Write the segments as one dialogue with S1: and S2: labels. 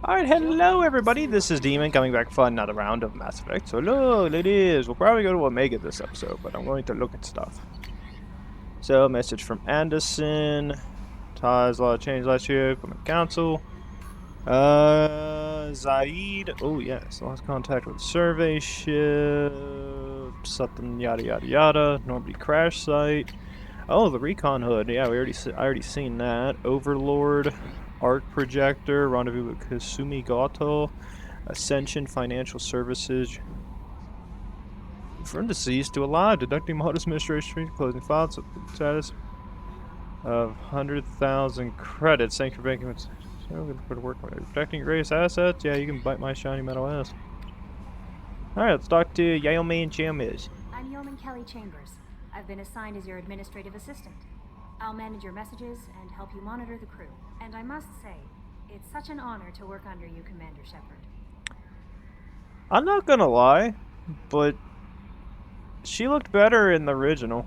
S1: Alright, hello everybody, this is Demon coming back for another round of Mass Effect. So look, it is. We'll probably go to Omega this episode, but I'm going to look at stuff. So, message from Anderson. Ty's a lot of change last year, Command Council. Zaid. Oh yes, lost contact with survey ship. Something yada yada yada. Normandy crash site. Oh, the recon hood. Yeah, I already seen that. Overlord. Arc Projector, Rendezvous with Kasumi Goto, Ascension Financial Services. From deceased to alive, deducting modest administration, closing files, status of 100,000 credits. Thank you for making it. So good for the work. Protecting your greatest assets? Yeah, you can bite my shiny metal ass. Alright, let's talk to Yeoman Chambers.
S2: I'm Yeoman Kelly Chambers. I've been assigned as your administrative assistant. I'll manage your messages and help you monitor the crew. And I must say, it's such an honor to work under you, Commander Shepard.
S1: I'm not gonna lie, but she looked better in the original.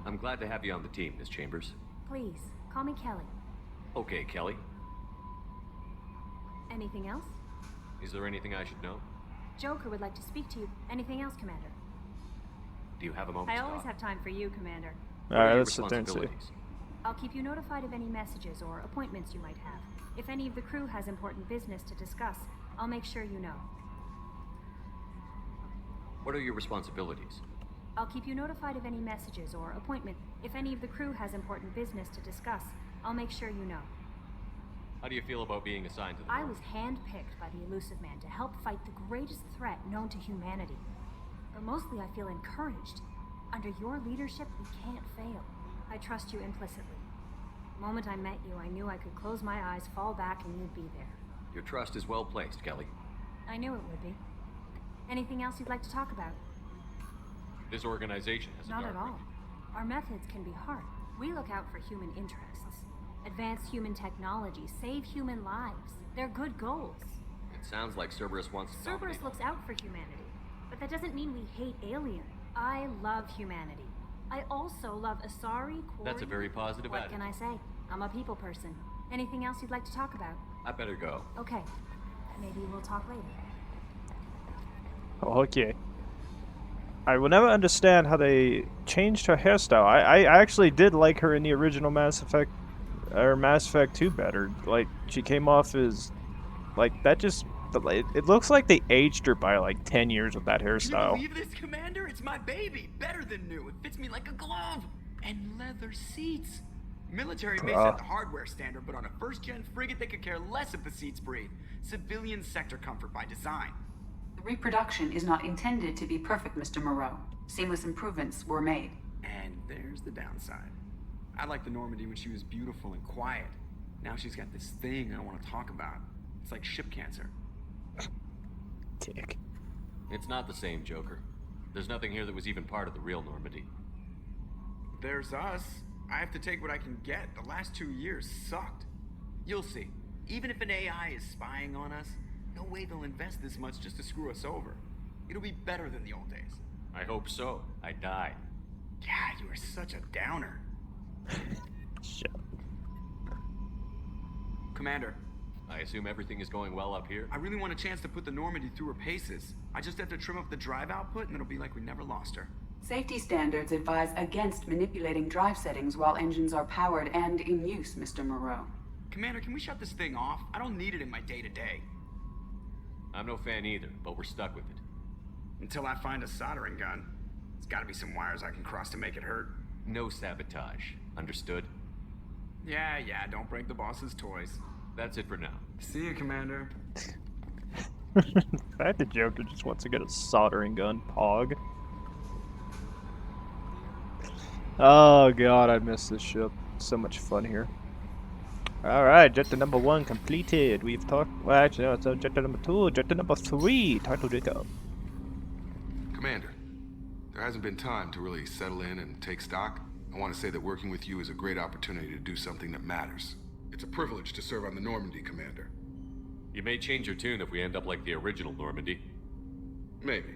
S3: I'm glad to have you on the team, Miss Chambers.
S2: Please, call me Kelly.
S3: Okay, Kelly.
S2: Anything else?
S3: Is there anything I should know?
S2: Joker would like to speak to you. Anything else, Commander?
S3: Do you have a moment
S2: I
S3: to
S2: always
S3: talk?
S2: have time for you, Commander.
S1: Alright, let's sit there and see.
S3: Responsibilities?
S2: I'll keep you notified of any messages or appointments you might have. If any of the crew has important business to discuss, I'll make sure you know.
S3: What are your responsibilities?
S2: I'll keep you notified of any messages or appointment. If any of the crew has important business to discuss, I'll make sure you know.
S3: How do you feel about being assigned to the
S2: I was handpicked by the Elusive Man to help fight the greatest threat known to humanity. But mostly I feel encouraged. Under your leadership, we can't fail. I trust you implicitly. The moment I met you, I knew I could close my eyes, fall back, and you'd be there.
S3: Your trust is well placed, Kelly.
S2: I knew it would be. Anything else you'd like to talk about?
S3: This organization has
S2: Not
S3: a
S2: at
S3: guard
S2: all. Our methods can be hard. We look out for human interests. Advance human technology, save human lives. They're good goals.
S3: It sounds like Cerberus wants to
S2: Cerberus
S3: dominate.
S2: looks out for humanity. But that doesn't mean we hate aliens. I love humanity. I also love Asari, Quarry.
S3: That's a very positive
S2: What
S3: attitude.
S2: can I say? I'm a people person. Anything else you'd like to talk about?
S3: I better go.
S2: Okay. Maybe we'll talk later.
S1: Okay. I will never understand how they changed her hairstyle. I actually did like her in the original Mass Effect, or Mass Effect 2 better. Like, she came off as, like, that just, it looks like they aged her by like 10 years with that hairstyle.
S4: Can you believe this, Commander? It's my baby. Better than new. It fits me like a glove. And leather seats. Military may set the hardware standard, but on a first-gen frigate, they could care less if the seats breathe. Civilian sector comfort by design.
S5: The reproduction is not intended to be perfect, Mr. Moreau. Seamless improvements were made.
S4: And there's the downside. I liked the Normandy when she was beautiful and quiet. Now she's got this thing I don't want to talk about. It's like ship cancer.
S1: Dick.
S3: It's not the same, Joker. There's nothing here that was even part of the real Normandy.
S4: There's us. I have to take what I can get. The last 2 years sucked. You'll see. Even if an AI is spying on us, no way they'll invest this much just to screw us over. It'll be better than the old days.
S3: I hope so. I died.
S4: Yeah, you are such a downer.
S1: Shit.
S4: Commander,
S3: I assume everything is going well up here?
S4: I really want a chance to put the Normandy through her paces. I just have to trim up the drive output and it'll be like we never lost her.
S5: Safety standards advise against manipulating drive settings while engines are powered and in use, Mr. Moreau.
S4: Commander, can we shut this thing off? I don't need it in my day-to-day.
S3: I'm no fan either, but we're stuck with it.
S4: Until I find a soldering gun. There's gotta be some wires I can cross to make it hurt.
S3: No sabotage. Understood?
S4: Yeah, don't break the boss's toys.
S3: That's it for now.
S4: See you, Commander.
S1: The fact that Joker just wants to get a soldering gun, pog. Oh god, I miss this ship. So much fun here. Alright, Jetta number 1 completed. We've talked, well actually no, it's Jetta number 2, Jetta number 3, Title Jacob.
S6: Commander, there hasn't been time to really settle in and take stock. I want to say that working with you is a great opportunity to do something that matters. It's a privilege to serve on the Normandy, Commander.
S3: You may change your tune if we end up like the original Normandy.
S6: Maybe.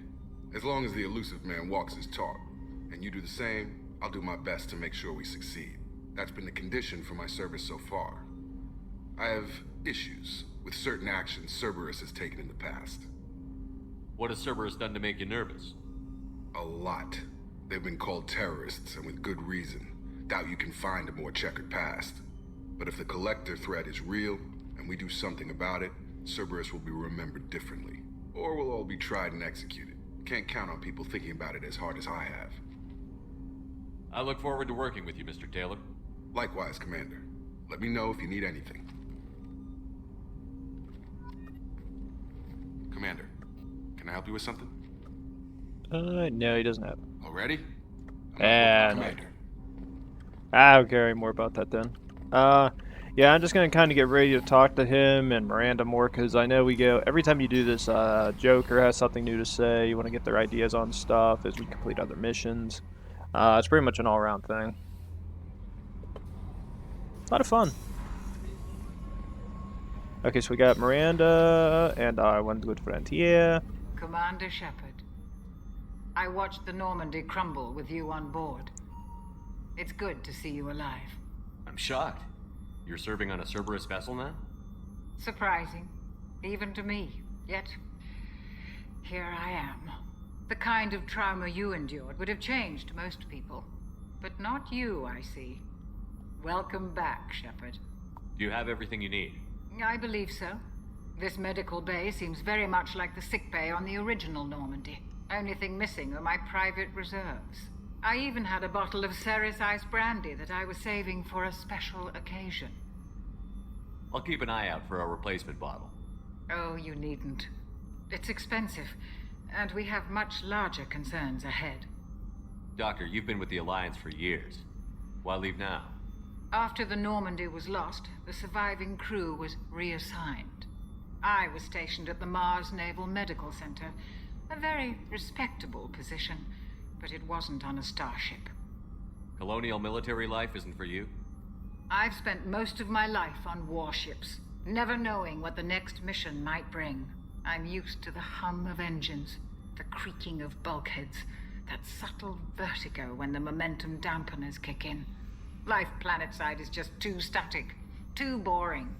S6: As long as the Elusive Man walks his talk, and you do the same, I'll do my best to make sure we succeed. That's been the condition for my service so far. I have issues with certain actions Cerberus has taken in the past.
S3: What has Cerberus done to make you nervous?
S6: A lot. They've been called terrorists, and with good reason. Doubt you can find a more checkered past. But if the Collector threat is real, and we do something about it, Cerberus will be remembered differently. Or we'll all be tried and executed. Can't count on people thinking about it as hard as I have.
S3: I look forward to working with you, Mr. Taylor.
S6: Likewise, Commander. Let me know if you need anything. Commander, can I help you with something?
S1: No, he doesn't have.
S6: Already?
S1: And
S6: Commander.
S1: I don't care anymore about that then. Yeah, I'm just gonna kind of get ready to talk to him and Miranda more, because I know we go every time you do this. Joker has something new to say. You want to get their ideas on stuff as we complete other missions. It's pretty much an all-around thing. A lot of fun. Okay, so we got Miranda and our one good friend here.
S7: Commander Shepard. I watched the Normandy crumble with you on board. It's good to see you alive.
S3: I'm shocked. You're serving on a Cerberus vessel now?
S7: Surprising, even to me. Yet, here I am. The kind of trauma you endured would have changed most people. But not you, I see. Welcome back, Shepard.
S3: Do you have everything you need?
S7: I believe so. This medical bay seems very much like the sick bay on the original Normandy. Only thing missing are my private reserves. I even had a bottle of Ceres Ice brandy that I was saving for a special occasion.
S3: I'll keep an eye out for a replacement bottle.
S7: Oh, you needn't. It's expensive, and we have much larger concerns ahead.
S3: Doctor, you've been with the Alliance for years. Why leave now?
S7: After the Normandy was lost, the surviving crew was reassigned. I was stationed at the Mars Naval Medical Center, a very respectable position, but it wasn't on a starship.
S3: Colonial military life isn't for you?
S7: I've spent most of my life on warships, never knowing what the next mission might bring. I'm used to the hum of engines, the creaking of bulkheads, that subtle vertigo when the momentum dampeners kick in. Life planetside is just too static, too boring.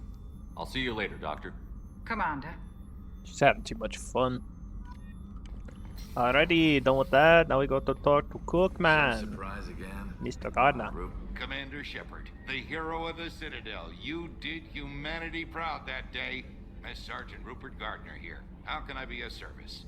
S3: I'll see you later, Doctor.
S7: Commander.
S1: She's having too much fun. Alrighty, done with that. Now we go to talk to Cookman.
S8: Surprise again.
S1: Mr. Gardner.
S8: Commander Shepard, the hero of the Citadel. You did humanity proud that day. Master Sergeant Rupert Gardner here. How can I be of service?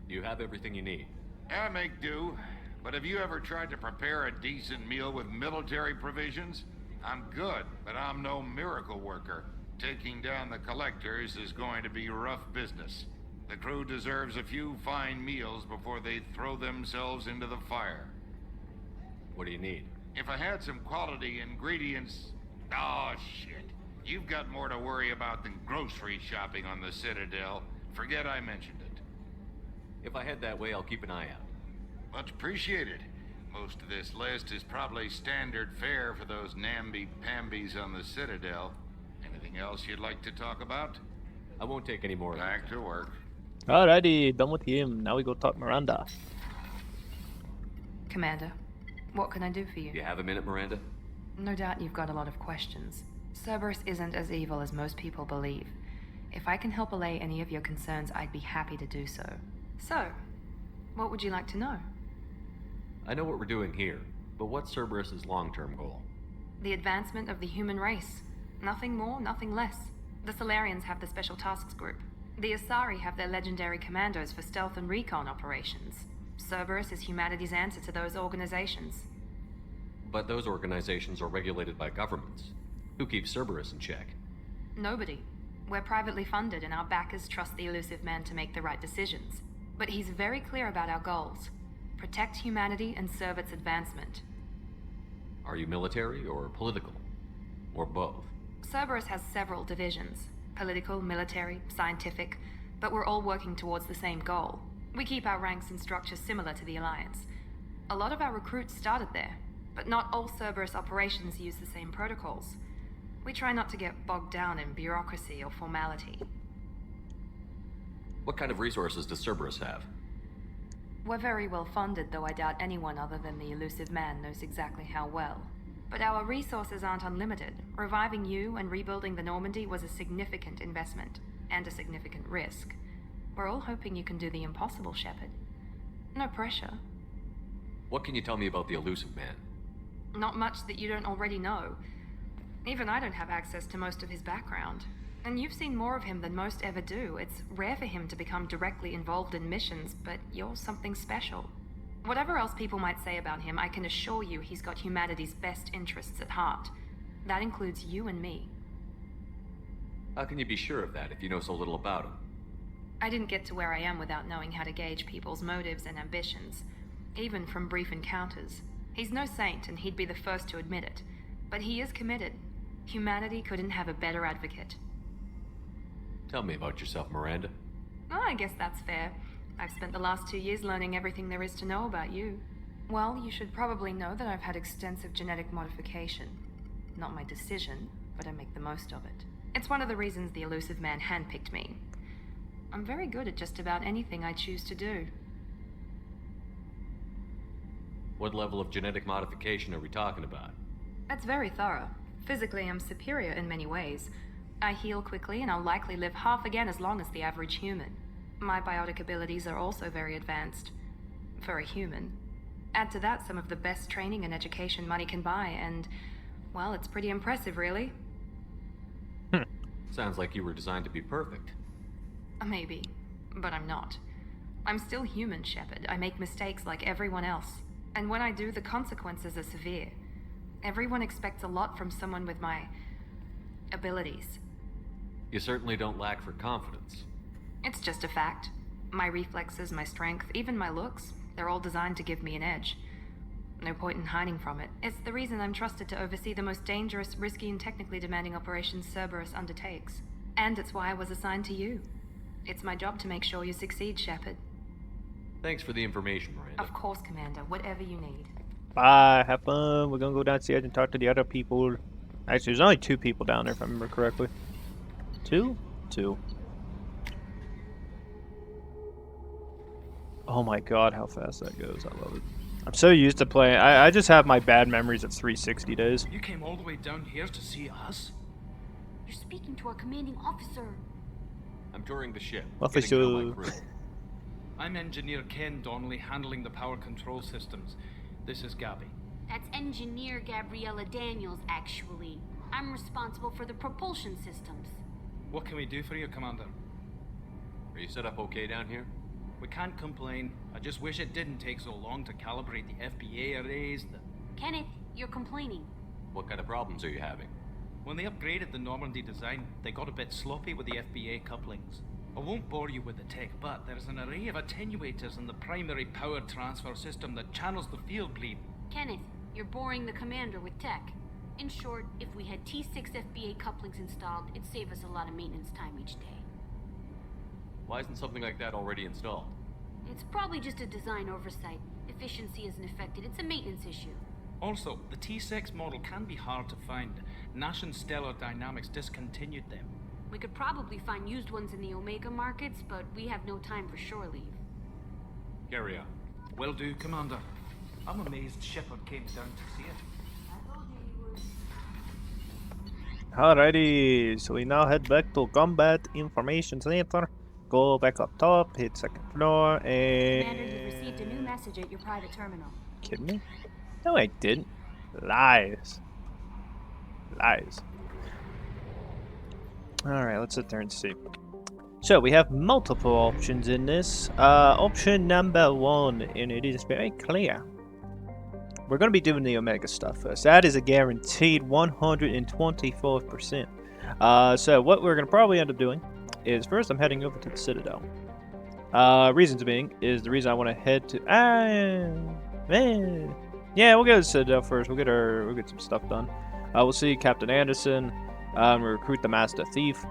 S3: You have everything you need.
S8: I make do. But have you ever tried to prepare a decent meal with military provisions? I'm good, but I'm no miracle worker. Taking down the Collectors is going to be rough business. The crew deserves a few fine meals before they throw themselves into the fire.
S3: What do you need?
S8: If I had some quality ingredients... Oh, shit. You've got more to worry about than grocery shopping on the Citadel. Forget I mentioned it.
S3: If I head that way, I'll keep an eye out.
S8: Much appreciated. Most of this list is probably standard fare for those namby-pambies on the Citadel. Anything else you'd like to talk about?
S3: I won't take any more of
S8: Back
S3: that.
S8: to work.
S1: Alrighty, done with him. Now we go talk Miranda.
S9: Commander, what can I do for you?
S3: You have a minute, Miranda?
S9: No doubt you've got a lot of questions. Cerberus isn't as evil as most people believe. If I can help allay any of your concerns, I'd be happy to do so. So, what would you like to know?
S3: I know what we're doing here, but what's Cerberus's long-term goal?
S9: The advancement of the human race. Nothing more, nothing less. The Solarians have the Special Tasks Group. The Asari have their legendary commandos for stealth and recon operations. Cerberus is humanity's answer to those organizations.
S3: But those organizations are regulated by governments. Who keeps Cerberus in check?
S9: Nobody. We're privately funded and our backers trust the elusive man to make the right decisions. But he's very clear about our goals. Protect humanity and serve its advancement.
S3: Are you military or political? Or both?
S9: Cerberus has several divisions. Political, military, scientific, but we're all working towards the same goal. We keep our ranks and structures similar to the Alliance. A lot of our recruits started there, but not all Cerberus operations use the same protocols. We try not to get bogged down in bureaucracy or formality.
S3: What kind of resources does Cerberus have?
S9: We're very well funded, though I doubt anyone other than the elusive man knows exactly how well. But our resources aren't unlimited. Reviving you and rebuilding the Normandy was a significant investment, and a significant risk. We're all hoping you can do the impossible, Shepard. No pressure.
S3: What can you tell me about the elusive man?
S9: Not much that you don't already know. Even I don't have access to most of his background. And you've seen more of him than most ever do. It's rare for him to become directly involved in missions, but you're something special. Whatever else people might say about him, I can assure you he's got humanity's best interests at heart. That includes you and me.
S3: How can you be sure of that if you know so little about him?
S9: I didn't get to where I am without knowing how to gauge people's motives and ambitions, even from brief encounters. He's no saint, and he'd be the first to admit it. But he is committed. Humanity couldn't have a better advocate.
S3: Tell me about yourself, Miranda.
S9: Oh, I guess that's fair. I've spent the last 2 years learning everything there is to know about you. Well, you should probably know that I've had extensive genetic modification. Not my decision, but I make the most of it. It's one of the reasons the elusive man handpicked me. I'm very good at just about anything I choose to do.
S3: What level of genetic modification are we talking about?
S9: That's very thorough. Physically, I'm superior in many ways. I heal quickly, and I'll likely live half again as long as the average human. My biotic abilities are also very advanced. For a human. Add to that some of the best training and education money can buy, and, well, it's pretty impressive, really.
S3: Sounds like you were designed to be perfect.
S9: Maybe, but I'm not. I'm still human, Shepard. I make mistakes like everyone else. And when I do, the consequences are severe. Everyone expects a lot from someone with my abilities.
S3: You certainly don't lack for confidence.
S9: It's just a fact. My reflexes, my strength, even my looks, they're all designed to give me an edge. No point in hiding from it. It's the reason I'm trusted to oversee the most dangerous, risky, and technically demanding operations Cerberus undertakes. And it's why I was assigned to you. It's my job to make sure you succeed, Shepard.
S3: Thanks for the information, Miranda.
S9: Of course, Commander. Whatever you need.
S1: Bye, have fun. We're gonna go downstairs and talk to the other people. Actually, there's only 2 people down there, if I remember correctly. 2? 2. Oh my god, how fast that goes. I love it. I'm so used to playing. I just have my bad memories of 360 days.
S10: You came all the way down here to see us?
S2: You're speaking to our commanding officer.
S3: I'm touring the ship.
S1: Officer.
S3: Getting to know my crew.
S10: I'm Engineer Ken Donnelly, handling the power control systems. This is Gabby.
S11: That's Engineer Gabriella Daniels, actually. I'm responsible for the propulsion systems.
S10: What can we do for you, Commander?
S3: Are you set up okay down here?
S10: We can't complain. I just wish it didn't take so long to calibrate the FBA arrays.
S11: Kenneth, you're complaining.
S3: What kind of problems are you having?
S10: When they upgraded the Normandy design, they got a bit sloppy with the FBA couplings. I won't bore you with the tech, but there's an array of attenuators in the primary power transfer system that channels the field bleed.
S11: Kenneth, you're boring the commander with tech. In short, if we had T6 FBA couplings installed, it'd save us a lot of maintenance time each day.
S3: Why isn't something like that already installed?
S11: It's probably just a design oversight. Efficiency isn't affected. It's a maintenance issue.
S10: Also, the T6 model can be hard to find. Nash and Stellar Dynamics discontinued them.
S11: We could probably find used ones in the Omega markets, but we have no time for shore leave.
S3: Carry on.
S10: Will do, Commander. I'm amazed Shepard came down to see it.
S1: Alrighty, so we now head back to Combat Information Center. Go back up top, hit 2nd floor, and...
S2: Commander, you've received a new message at your private terminal.
S1: Kidding me? No, I didn't. Lies. Lies. Alright, let's sit there and see. So, we have multiple options in this. Option number 1, and it is very clear. We're going to be doing the Omega stuff first. That is a guaranteed 124%. So, what we're going to probably end up doing is first I'm heading over to the Citadel. Reasons being is the reason I want to head to yeah, we'll go to the Citadel first. We'll get some stuff done. We'll see Captain Anderson. We'll recruit the Master Thief.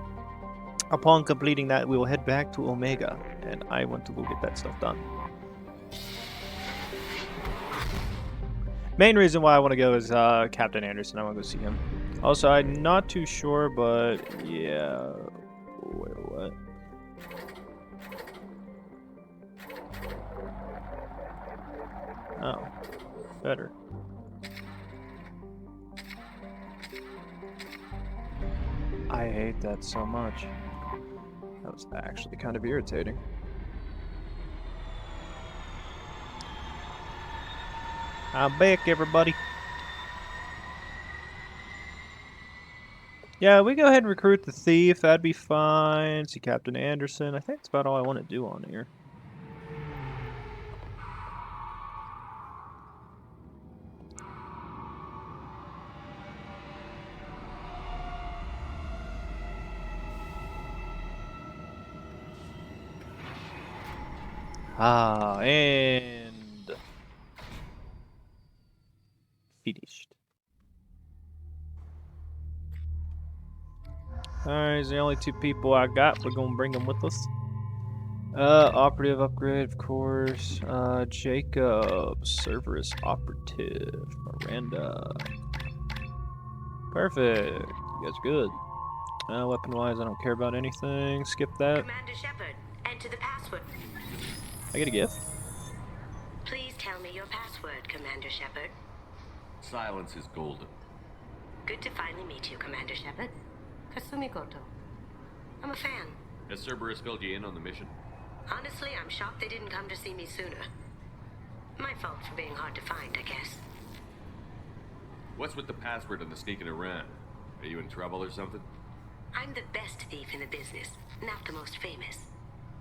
S1: Upon completing that, we will head back to Omega, and I want to go get that stuff done. Main reason why I want to go is Captain Anderson. I want to go see him. Also, I'm not too sure, but yeah. Wait, what? Oh, better. hate that so much. That was actually kind of irritating. I'm back, everybody. Yeah, we go ahead and recruit the thief. That'd be fine. See Captain Anderson. I think that's about all I want to do on here. And finished. Alright, these are the only two people I got. We're gonna bring them with us. Operative upgrade, of course. Jacob, Cerberus operative, Miranda. Perfect. You guys are good. Weapon-wise, I don't care about anything. Skip that.
S12: Commander Shepard, enter the password.
S1: I get a gift.
S12: Please tell me your password, Commander Shepard.
S3: Silence is golden.
S12: Good to finally meet you, Commander Shepard. Kasumi Goto. I'm a fan.
S3: Has Cerberus filled you in on the mission?
S12: Honestly, I'm shocked they didn't come to see me sooner. My fault for being hard to find, I guess.
S3: What's with the password and the sneaking around? Are you in trouble or something?
S12: I'm the best thief in the business, not the most famous.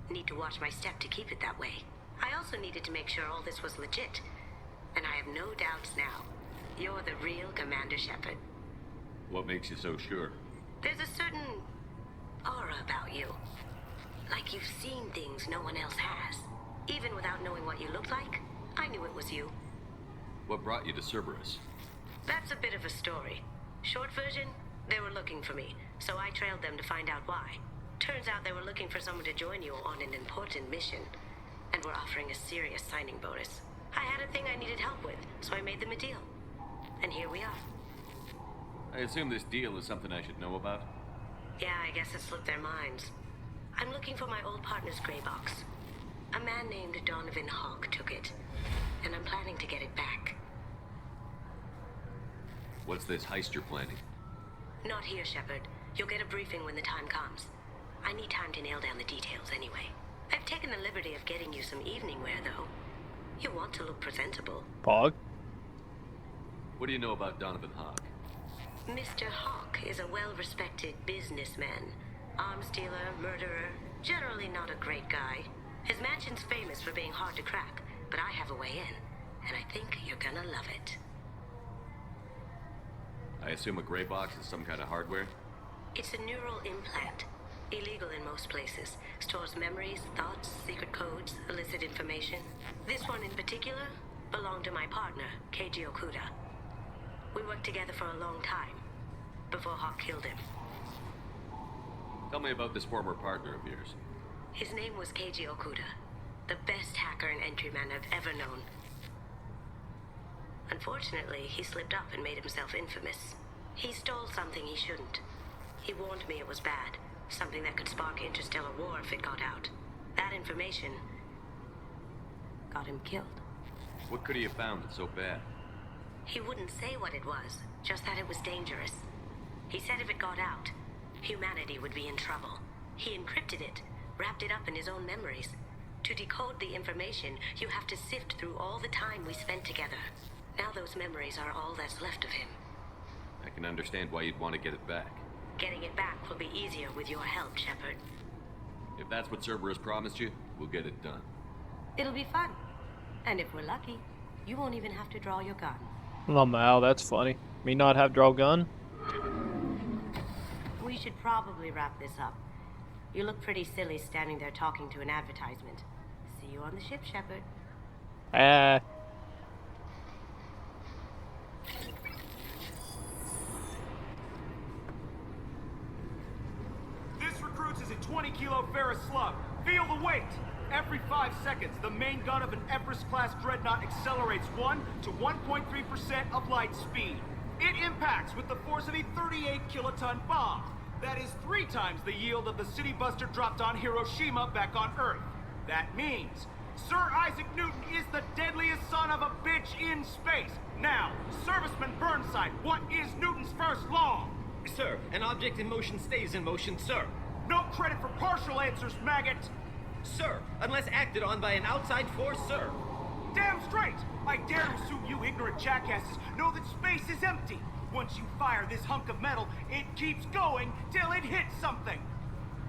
S12: Need to watch my step to keep it that way. I also needed to make sure all this was legit. And I have no doubts now. You're the real Commander Shepard.
S3: What makes you so sure?
S12: There's a certain aura about you. Like you've seen things no one else has. Even without knowing what you look like, I knew it was you.
S3: What brought you to Cerberus?
S12: That's a bit of a story. Short version, they were looking for me, so I trailed them to find out why. Turns out they were looking for someone to join you on an important mission, and were offering a serious signing bonus. I had a thing I needed help with, so I made them a deal. And here we are.
S3: I assume this deal is something I should know about?
S12: Yeah, I guess it slipped their minds. I'm looking for my old partner's gray box. A man named Donovan Hawk took it, and I'm planning to get it back.
S3: What's this heist you're planning?
S12: Not here, Shepard. You'll get a briefing when the time comes. I need time to nail down the details anyway. I've taken the liberty of getting you some evening wear, though. You want to look presentable.
S1: Pog.
S3: What do you know about Donovan Hawk?
S12: Mr. Hawk is a well-respected businessman. Arms dealer, murderer, generally not a great guy. His mansion's famous for being hard to crack, but I have a way in, and I think you're gonna love it.
S3: I assume a gray box is some kind of hardware?
S12: It's a neural implant. Illegal in most places. Stores memories, thoughts, secret codes, illicit information. This one in particular belonged to my partner, Keiji Okuda. We worked together for a long time, before Hawk killed him.
S3: Tell me about this former partner of yours.
S12: His name was Keiji Okuda, the best hacker and entryman I've ever known. Unfortunately, he slipped up and made himself infamous. He stole something he shouldn't. He warned me it was bad, something that could spark interstellar war if it got out. That information got him killed.
S3: What could he have found that's so bad?
S12: He wouldn't say what it was, just that it was dangerous. He said if it got out, humanity would be in trouble. He encrypted it, wrapped it up in his own memories. To decode the information, you have to sift through all the time we spent together. Now those memories are all that's left of him.
S3: I can understand why you'd want to get it back.
S12: Getting it back will be easier with your help, Shepard.
S3: If that's what Cerberus promised you, we'll get it done.
S12: It'll be fun. And if we're lucky, you won't even have to draw your gun.
S1: Wow, that's funny. Me not have draw gun?
S12: We should probably wrap this up. You look pretty silly standing there talking to an advertisement. See you on the ship, Shepard.
S13: This recruits is a 20-kilo ferrous slug. Feel the weight! Every 5 seconds, the main gun of an Everest-class dreadnought accelerates 1 to 1.3% of light speed. It impacts with the force of a 38-kiloton bomb. That is 3 times the yield of the city buster dropped on Hiroshima back on Earth. That means Sir Isaac Newton is the deadliest son of a bitch in space. Now, Serviceman Burnside, what is Newton's first law? Sir, an object in motion stays in motion, sir. No credit for partial answers, maggot! Sir, unless acted on by an outside force, sir. Damn straight! I dare to assume you ignorant jackasses know that space is empty. Once you fire this hunk of metal, it keeps going till it hits something.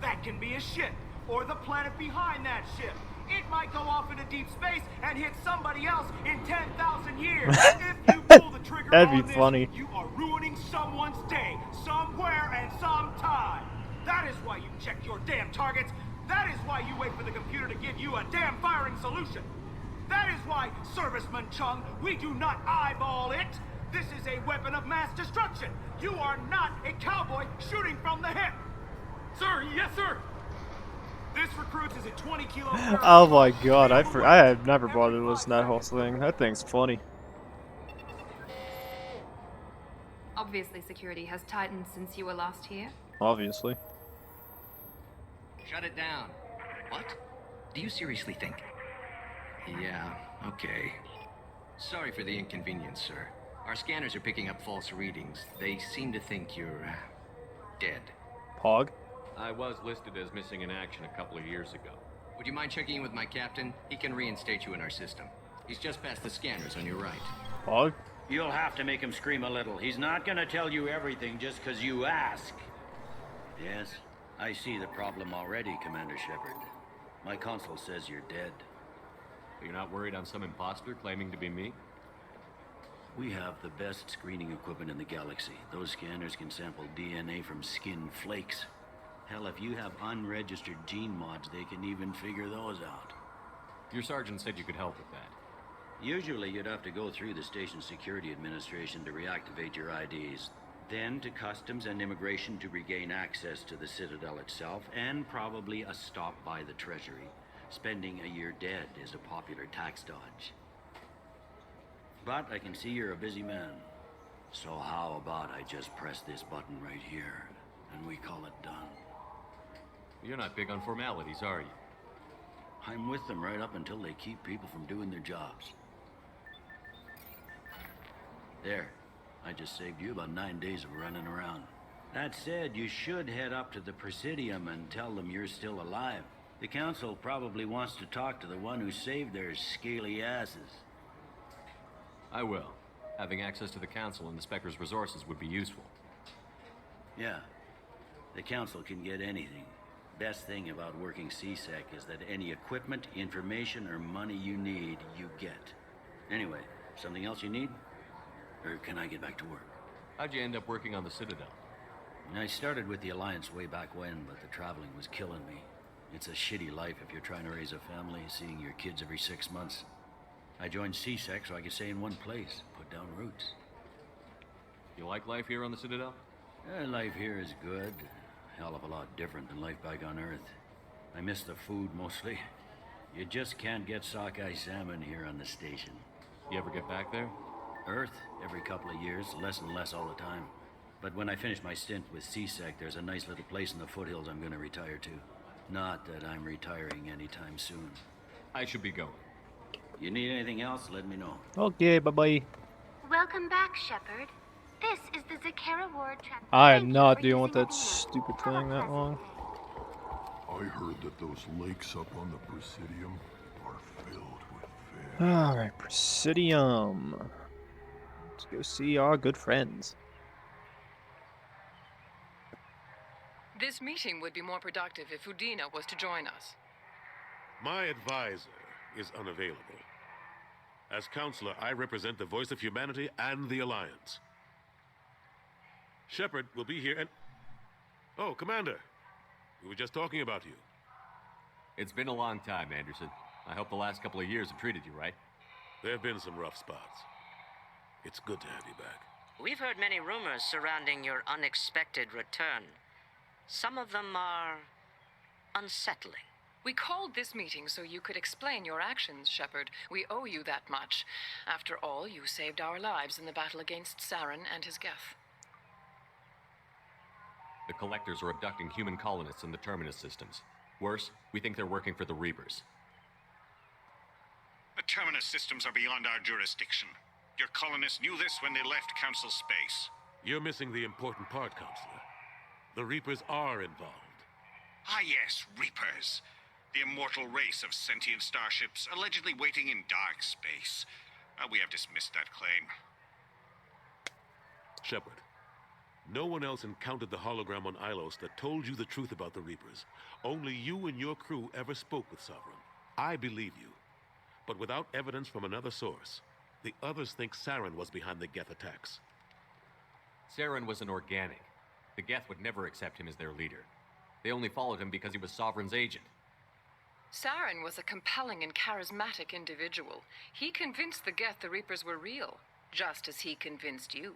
S13: That can be a ship, or the planet behind that ship. It might go off into deep space and hit somebody else in 10,000 years. If you pull the trigger
S1: That'd
S13: on
S1: be
S13: this,
S1: funny.
S13: you are ruining someone's day, somewhere and sometime. That is why you check your damn targets. That is why you wait for the computer to give you a damn firing solution. That is why, Serviceman Chung, we do not eyeball it. This is a weapon of mass destruction. You are not a cowboy shooting from the hip. Sir, yes, sir. This recruits is a 20 kilo.
S1: Oh my god, I have never bothered to listen to that whole thing. That thing's funny.
S9: Obviously, security has tightened since you were last here.
S1: Obviously.
S14: Shut it down. What? Do you seriously think? Yeah, okay. Sorry for the inconvenience, sir. Our scanners are picking up false readings. They seem to think you're dead.
S1: Pog?
S3: I was listed as missing in action a couple of years ago.
S14: Would you mind checking in with my captain? He can reinstate you in our system. He's just past the scanners on your right.
S1: Pog?
S15: You'll have to make him scream a little. He's not gonna tell you everything just because you ask. Yes, I see the problem already, Commander Shepard. My console says you're dead.
S3: You're not worried I'm some imposter claiming to be me?
S15: We have the best screening equipment in the galaxy. Those scanners can sample DNA from skin flakes. Hell, if you have unregistered gene mods, they can even figure those out.
S3: Your sergeant said you could help with that.
S15: Usually you'd have to go through the station security administration to reactivate your IDs, then to customs and immigration to regain access to the Citadel itself, and probably a stop by the Treasury. Spending a year dead is a popular tax dodge. But I can see you're a busy man. So how about I just press this button right here, and we call it done?
S3: You're not big on formalities, are you?
S15: I'm with them right up until they keep people from doing their jobs. There. I just saved you about 9 days of running around. That said, you should head up to the Presidium and tell them you're still alive. The Council probably wants to talk to the one who saved their scaly asses.
S3: I will. Having access to the Council and the Spectre's resources would be useful.
S15: Yeah. The Council can get anything. Best thing about working CSEC is that any equipment, information, or money you need, you get. Anyway, something else you need? Or can I get back to work?
S3: How'd you end up working on the Citadel?
S15: I started with the Alliance way back when, but the traveling was killing me. It's a shitty life if you're trying to raise a family, seeing your kids every 6 months. I joined CSEC so I could stay in one place, put down roots.
S3: You like life here on the Citadel?
S15: Life here is good. Hell of a lot different than life back on Earth. I miss the food mostly. You just can't get sockeye salmon here on the station.
S3: You ever get back there?
S15: Earth, every couple of years, less and less all the time. But when I finish my stint with CSEC, there's a nice little place in the foothills I'm gonna retire to. Not that I'm retiring anytime soon.
S3: I should be going.
S15: You need anything else, let me know.
S1: Okay, bye-bye.
S11: Welcome back, Shepard. This is the Zakera Ward trap.
S1: I am not dealing with that stupid thing that long.
S16: I heard that those lakes up on the Presidium are filled with fish.
S1: Alright, Presidium. Let's go see our good friends.
S17: This meeting would be more productive if Udina was to join us.
S18: My advisor is unavailable. As counselor, I represent the voice of humanity and the Alliance. Shepard will be here and... Oh, Commander. We were just talking about you.
S3: It's been a long time, Anderson. I hope the last couple of years have treated you right.
S18: There have been some rough spots. It's good to have you back.
S12: We've heard many rumors surrounding your unexpected return. Some of them are unsettling.
S17: We called this meeting so you could explain your actions, Shepard. We owe you that much. After all, you saved our lives in the battle against Saren and his Geth.
S3: The Collectors are abducting human colonists in the Terminus systems. Worse, we think they're working for the Reapers.
S19: The Terminus systems are beyond our jurisdiction. Your colonists knew this when they left Council space.
S18: You're missing the important part, Counselor. The Reapers are involved.
S8: Ah yes, Reapers. The immortal race of sentient starships allegedly waiting in dark space. We have dismissed that claim.
S18: Shepard, no one else encountered the hologram on Ilos that told you the truth about the Reapers. Only you and your crew ever spoke with Sovereign. I believe you. But without evidence from another source, the others think Saren was behind the Geth attacks.
S3: Saren was an organic. The Geth would never accept him as their leader. They only followed him because he was Sovereign's agent.
S17: Saren was a compelling and charismatic individual. He convinced the Geth the Reapers were real, just as he convinced you.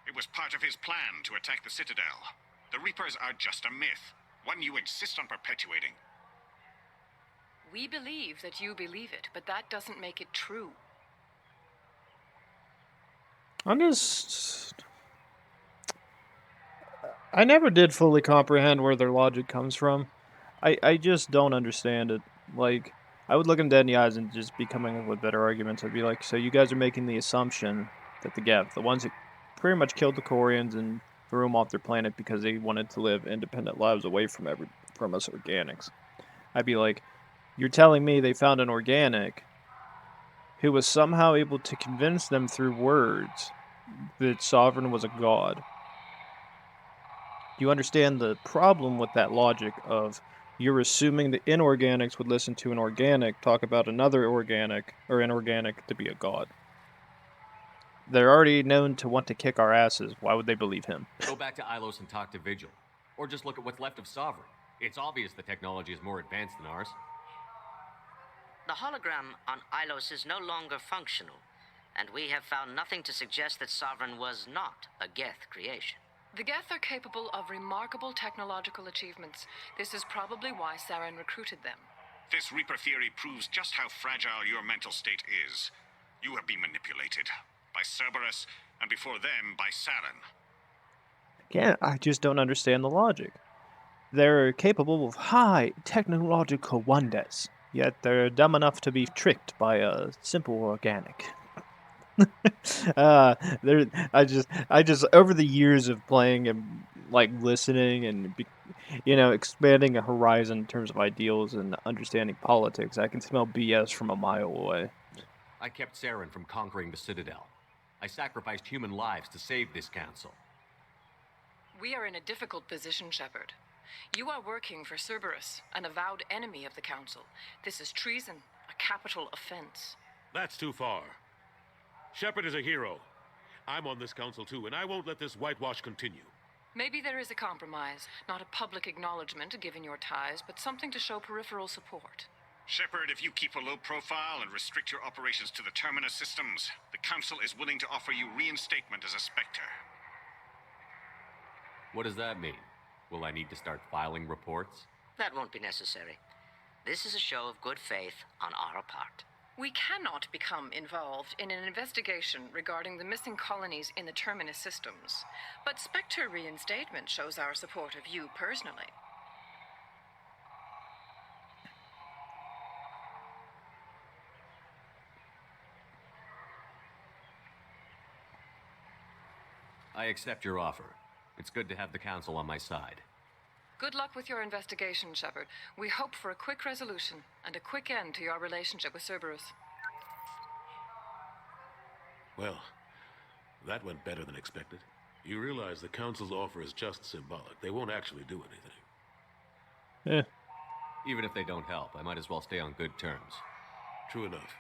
S8: It was part of his plan to attack the Citadel. The Reapers are just a myth, one you insist on perpetuating.
S17: We believe that you believe it, but that doesn't make it true.
S1: I never did fully comprehend where their logic comes from. I just don't understand it. Like, I would look them dead in the eyes and just be coming up with better arguments. I'd be like, so you guys are making the assumption that the Geth, the ones that pretty much killed the Corians and threw them off their planet because they wanted to live independent lives away from us organics. I'd be like, you're telling me they found an organic who was somehow able to convince them through words that Sovereign was a god. Do you understand the problem with that logic of you're assuming the inorganics would listen to an organic talk about another organic or inorganic to be a god? They're already known to want to kick our asses. Why would they believe him?
S3: Go back to Ilos and talk to Vigil. Or just look at what's left of Sovereign. It's obvious the technology is more advanced than ours.
S12: The hologram on Ilos is no longer functional, and we have found nothing to suggest that Sovereign was not a Geth creation.
S17: The Geth are capable of remarkable technological achievements. This is probably why Saren recruited them.
S8: This Reaper theory proves just how fragile your mental state is. You have been manipulated. By Cerberus, and before them, by Saren.
S1: Again, I just don't understand the logic. They're capable of high technological wonders, yet they're dumb enough to be tricked by a simple organic. I just over the years of playing and like listening and expanding a horizon in terms of ideals and understanding politics, I can smell BS from a mile away.
S3: I kept Saren from conquering the Citadel. I sacrificed human lives to save this council.
S17: We are in a difficult position, Shepard. You are working for Cerberus, an avowed enemy of the Council. This is treason, a capital offense.
S18: That's too far. Shepard is a hero. I'm on this council too, and I won't let this whitewash continue.
S17: Maybe there is a compromise, not a public acknowledgement given your ties, but something to show peripheral support.
S8: Shepard, if you keep a low profile and restrict your operations to the Terminus systems, the Council is willing to offer you reinstatement as a Spectre.
S3: What does that mean? Will I need to start filing reports?
S12: That won't be necessary. This is a show of good faith on our part.
S17: We cannot become involved in an investigation regarding the missing colonies in the Terminus systems, but Spectre reinstatement shows our support of you personally.
S3: I accept your offer. It's good to have the Council on my side.
S17: Good luck with your investigation, Shepard. We hope for a quick resolution and a quick end to your relationship with Cerberus.
S18: Well, that went better than expected. You realize the Council's offer is just symbolic. They won't actually do anything.
S3: Even if they don't help, I might as well stay on good terms.
S18: True enough.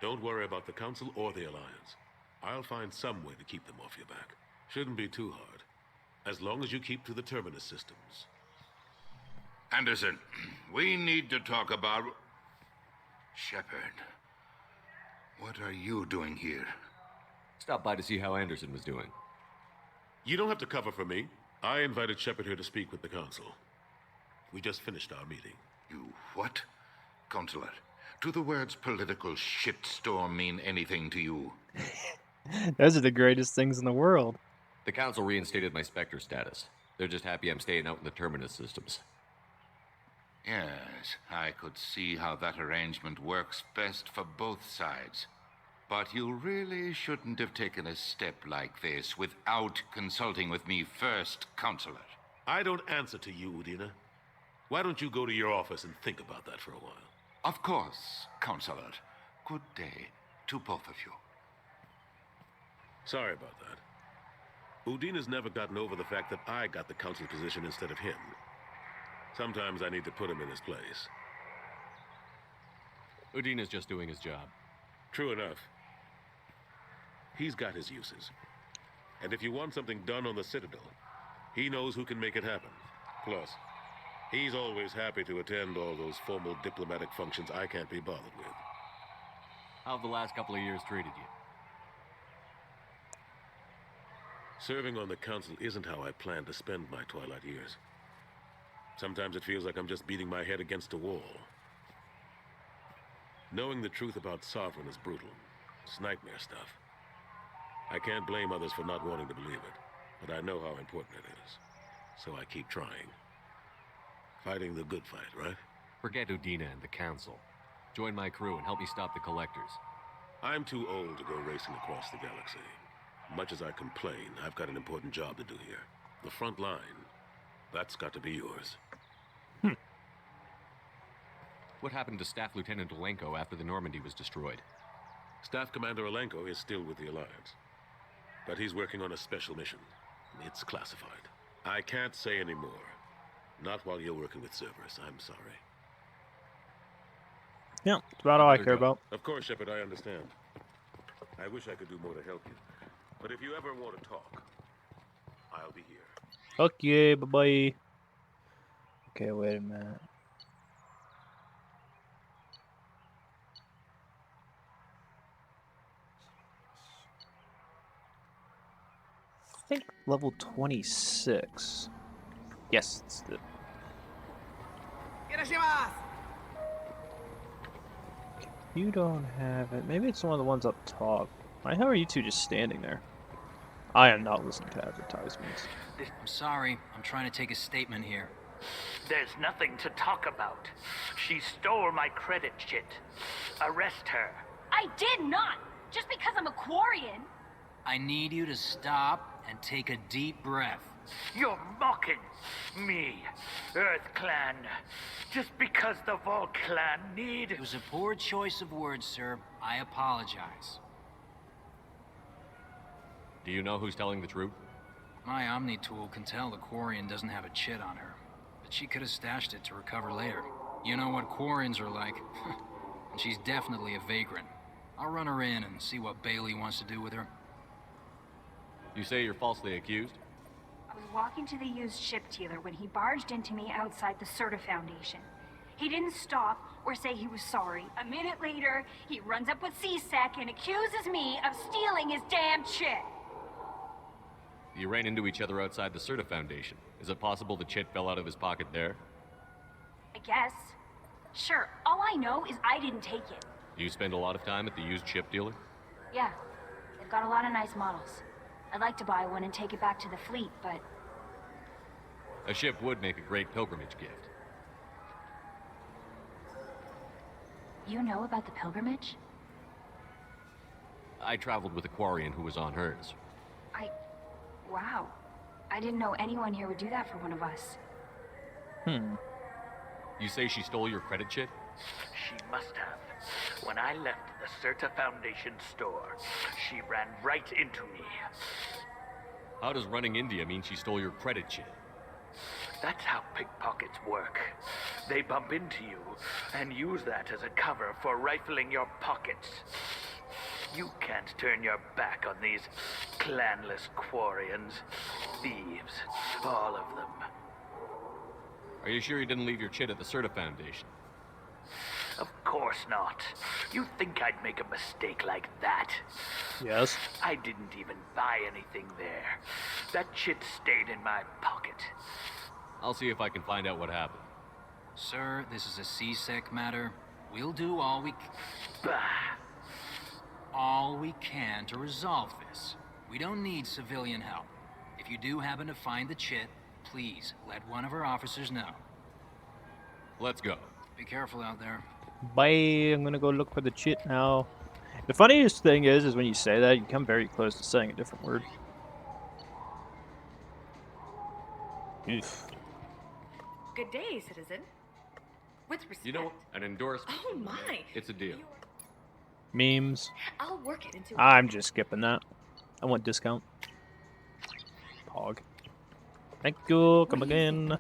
S18: Don't worry about the Council or the Alliance. I'll find some way to keep them off your back. Shouldn't be too hard. As long as you keep to the Terminus systems.
S8: Anderson, we need to talk about... Shepard, what are you doing here?
S3: Stop by to see how Anderson was doing.
S18: You don't have to cover for me. I invited Shepard here to speak with the Council. We just finished our meeting.
S8: You what? Counselor, do the words political shitstorm mean anything to you?
S1: Those are the greatest things in the world.
S3: The Council reinstated my Spectre status. They're just happy I'm staying out in the Terminus systems.
S8: Yes, I could see how that arrangement works best for both sides. But you really shouldn't have taken a step like this without consulting with me first, Counselor.
S18: I don't answer to you, Udina. Why don't you go to your office and think about that for a while?
S8: Of course, Counselor. Good day to both of you.
S18: Sorry about that. Udina's never gotten over the fact that I got the council position instead of him. Sometimes I need to put him in his place.
S3: Udina's just doing his job.
S18: True enough. He's got his uses. And if you want something done on the Citadel, he knows who can make it happen. Plus, he's always happy to attend all those formal diplomatic functions I can't be bothered with.
S3: How have the last couple of years treated you?
S18: Serving on the council isn't how I plan to spend my twilight years. Sometimes it feels like I'm just beating my head against a wall. Knowing the truth about Sovereign is brutal. It's nightmare stuff. I can't blame others for not wanting to believe it, but I know how important it is. So I keep trying. Fighting the good fight, right?
S3: Forget Udina and the council. Join my crew and help me stop the collectors.
S18: I'm too old to go racing across the galaxy. Much as I complain, I've got an important job to do here. The front line, that's got to be yours.
S3: What happened to Staff Lieutenant Olenko after the Normandy was destroyed?
S18: Staff Commander Olenko is still with the Alliance. But he's working on a special mission. It's classified. I can't say any more. Not while you're working with Cerberus, I'm sorry.
S1: Yeah, that's about all I care about.
S18: Of course, Shepard, I understand. I wish I could do more to help you. But if you ever want to talk, I'll be here.
S1: Okay, bye-bye. Okay, wait a minute. I think level 26. Yes, it's the... You don't have it. Maybe it's one of the ones up top. Why the hell are you two just standing there? I am not listening to advertisements.
S19: I'm sorry. I'm trying to take a statement here.
S20: There's nothing to talk about. She stole my credit chit. Arrest her.
S2: I did not! Just because I'm a Quarian!
S19: I need you to stop and take a deep breath.
S20: You're mocking me, Earth Clan. Just because the Vol Clan need...
S19: It was a poor choice of words, sir. I apologize.
S3: Do you know who's telling the truth?
S19: My Omni tool can tell the Quarian doesn't have a chit on her, but she could have stashed it to recover later. You know what Quarians are like. And she's definitely a vagrant. I'll run her in and see what Bailey wants to do with her.
S3: You say you're falsely accused?
S2: I was walking to the used ship dealer when he barged into me outside the Serta Foundation. He didn't stop or say he was sorry. A minute later, he runs up with C-Sec and accuses me of stealing his damn chit.
S3: You ran into each other outside the Serta Foundation. Is it possible the chit fell out of his pocket there?
S2: I guess. Sure, all I know is I didn't take it.
S3: You spend a lot of time at the used ship dealer?
S2: Yeah, they've got a lot of nice models. I'd like to buy one and take it back to the fleet, but...
S3: A ship would make a great pilgrimage gift.
S2: You know about the pilgrimage?
S3: I traveled with a Quarian who was on hers.
S2: Wow. I didn't know anyone here would do that for one of us.
S3: You say she stole your credit chit?
S20: She must have. When I left the Serta Foundation store, she ran right into me.
S3: How does running into you mean she stole your credit chit?
S20: That's how pickpockets work. They bump into you and use that as a cover for rifling your pockets. You can't turn your back on these clanless Quarians. Thieves, all of them.
S3: Are you sure you didn't leave your chit at the Serta Foundation?
S20: Of course not. You think I'd make a mistake like that?
S1: Yes.
S20: I didn't even buy anything there. That chit stayed in my pocket.
S3: I'll see if I can find out what happened.
S19: Sir, this is a C-Sec matter. We'll do all we can to resolve this. We don't need civilian help. If you do happen to find the chit, please let one of our officers know.
S3: Let's go.
S19: Be careful out there.
S1: Bye. I'm gonna go look for the chit now. The funniest thing is when you say that, you come very close to saying a different word. Oof.
S9: Good day, citizen. With respect.
S3: You know, an endorsement.
S9: Oh my!
S3: It's a deal.
S1: Memes.
S9: I'll work it into.
S1: I'm just skipping that. I want discount. Pog. Thank you. Come again.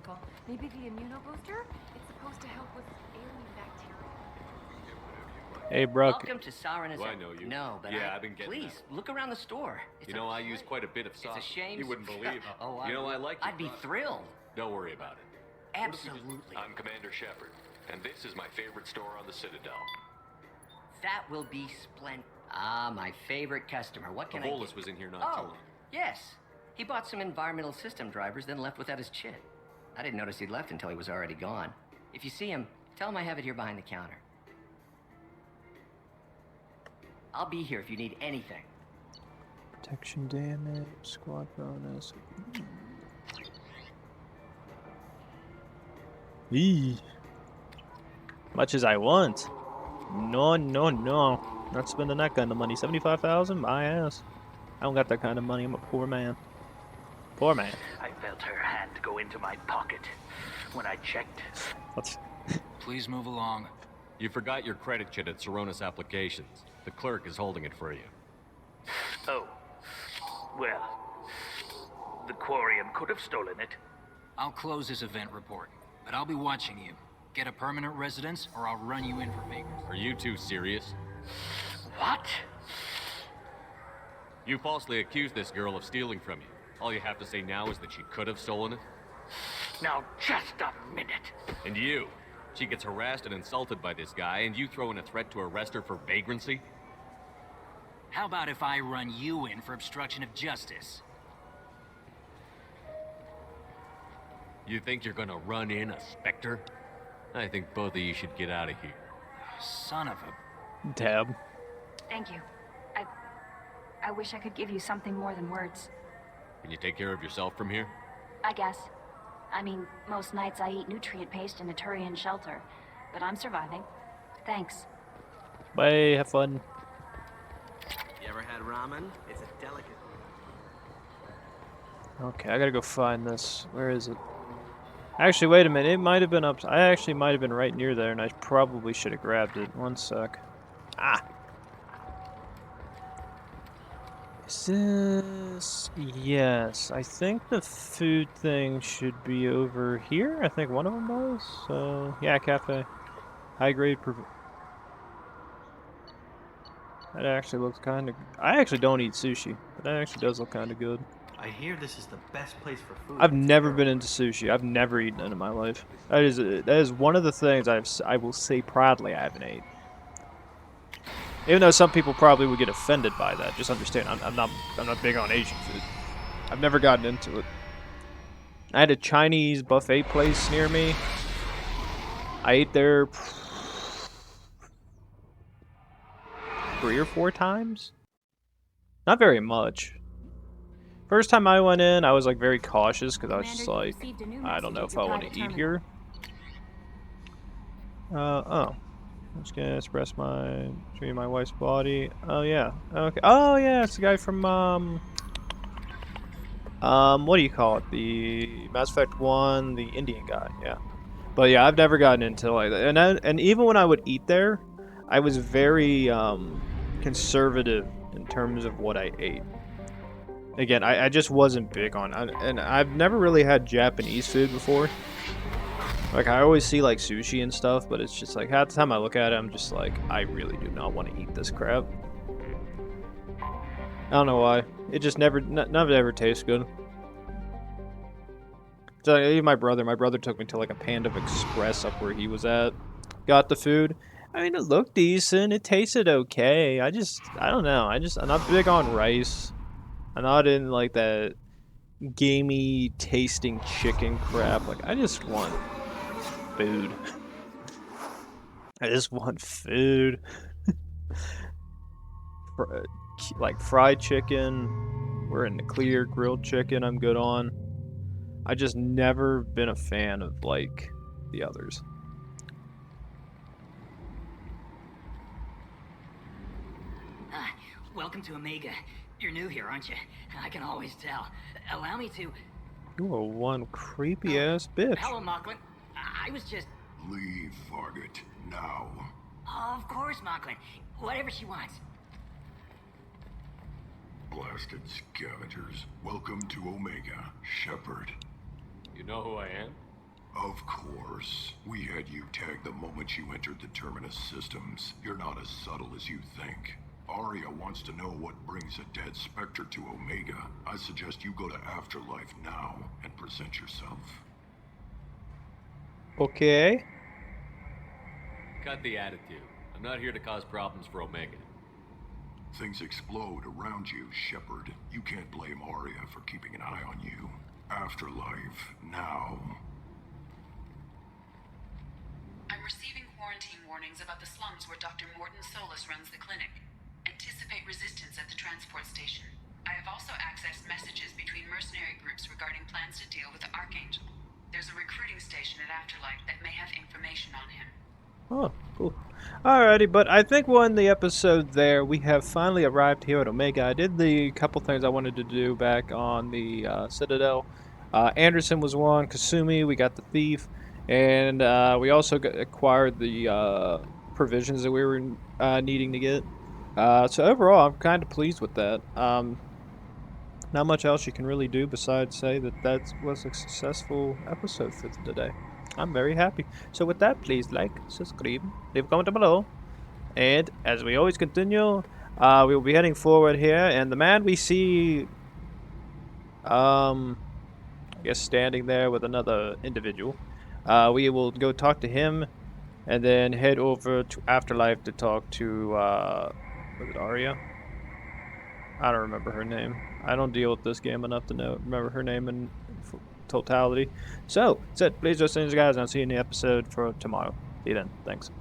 S2: Maybe the immunobooster? It's supposed to help with alien bacteria.
S1: Hey, Brooke.
S12: Welcome to Sovereign.
S3: Do I know you?
S12: No, but
S3: yeah, I've been getting
S12: please
S3: that.
S12: look around the store.
S3: You know, I use quite a bit of sauce.
S12: It's a shame.
S3: You wouldn't believe.
S12: Oh,
S3: you know, I like.
S12: I'd be thrilled.
S3: Don't worry about it.
S12: Absolutely.
S3: I'm Commander Shepard, and this is my favorite store on the Citadel.
S12: That will be splendid. Ah, my favorite customer. What can I
S3: Volus
S12: get?
S3: was in here not too long.
S12: Yes. He bought some environmental system drivers, then left without his chit. I didn't notice he'd left until he was already gone. If you see him, tell him I have it here behind the counter. I'll be here if you need anything.
S1: Protection damage, squad bonus. Eee. Much as I want. No, no, no. Not spending that kind of money. 75,000? My ass. I don't got that kind of money. I'm a poor man. Poor man.
S20: I felt her hand go into my pocket when I checked.
S19: Please move along.
S3: You forgot your credit chit at Saronis Applications. The clerk is holding it for you.
S20: Oh. Well, the Quarium could have stolen it.
S19: I'll close this event report, but I'll be watching you. Get a permanent residence, or I'll run you in for vagrants.
S3: Are you two serious?
S20: What?
S3: You falsely accused this girl of stealing from you. All you have to say now is that she could have stolen it?
S20: Now, just a minute.
S3: And you? She gets harassed and insulted by this guy, and you throw in a threat to arrest her for vagrancy?
S19: How about if I run you in for obstruction of justice?
S3: You think you're gonna run in a Spectre? I think both of you should get out of here.
S19: Son of a...
S1: Tab.
S2: Thank you. I wish I could give you something more than words.
S3: Can you take care of yourself from here?
S2: I guess. I mean, most nights I eat nutrient paste in a Turian shelter, but I'm surviving. Thanks.
S1: Bye, have fun.
S14: You ever had ramen? It's a delicate.
S1: Okay, I gotta go find this. Where is it? Actually, wait a minute. It might have been up. I actually might have been right near there, and I probably should have grabbed it. One sec. Ah! Is this... Yes, I think the food thing should be over here. I think one of them was. So, yeah, cafe. High grade... That actually looks kind of... I actually don't eat sushi, but that actually does look kind of good.
S14: I hear this is the best place for food.
S1: I've never been into sushi. I've never eaten it in my life. That is one of the things I will say proudly I haven't ate. Even though some people probably would get offended by that, just understand I'm not big on Asian food. I've never gotten into it. I had a Chinese buffet place near me. I ate there 3 or 4 times. Not very much. First time I went in, I was like very cautious because I was just like, I don't know if I want to eat here. Oh. I'm just gonna express my treat my wife's body. Oh yeah. Okay. Oh yeah, it's the guy from what do you call it? The Mass Effect 1, the Indian guy. Yeah. But yeah, I've never gotten into like that. And even when I would eat there, I was very conservative in terms of what I ate. Again, I just wasn't big on, and I've never really had Japanese food before. Like, I always see, like, sushi and stuff, but it's just, like, half the time I look at it, I'm just like, I really do not want to eat this crap. I don't know why. It just never, none of it ever tastes good. So, even my brother took me to, like, a Panda Express up where he was at. Got the food. I mean, it looked decent. It tasted okay. I don't know. I'm not big on rice. I'm not in, like, that gamey tasting chicken crap. Like, I just want food. I just want food. Like fried chicken. We're in the clear grilled chicken I'm good on. I just never been a fan of like the others.
S21: Welcome to Omega. You're new here, aren't you? I can always tell. Allow me to...
S1: You are one creepy-ass bitch.
S21: Hello, Mocklin. I was just...
S16: Leave, Varget, now.
S21: Of course, Mocklin. Whatever she wants.
S16: Blasted scavengers. Welcome to Omega, Shepard.
S3: You know who I am?
S16: Of course. We had you tagged the moment you entered the Terminus systems. You're not as subtle as you think. Aria wants to know what brings a dead Spectre to Omega. I suggest you go to Afterlife now and present yourself.
S1: Okay.
S3: Cut the attitude. I'm not here to cause problems for Omega.
S16: Things explode around you, Shepard. You can't blame Aria for keeping an eye on you. Afterlife, now.
S5: I'm receiving quarantine warnings about the slums where Dr. Morden Solus runs the clinic. Anticipate resistance at the transport station. I have also accessed messages between mercenary groups regarding plans to deal with the Archangel. There's a recruiting station at Afterlife that may have information on him.
S1: Oh, cool. Alrighty, but I think we'll end the episode there. We have finally arrived here at Omega. I did the couple things I wanted to do back on the Citadel. Anderson was one, Kasumi, we got the Thief, and we also acquired the provisions that we were needing to get. So overall, I'm kind of pleased with that. Not much else you can really do besides say that was a successful episode for today. I'm very happy. So with that, please like, subscribe, leave a comment down below. And as we always continue, we will be heading forward here. And the man we see, I guess standing there with another individual, we will go talk to him and then head over to Afterlife to talk to, was it Aria? I don't remember her name. I don't deal with this game enough to remember her name in totality. So, that's it. Please just send you guys, and I'll see you in the episode for tomorrow. See you then. Thanks.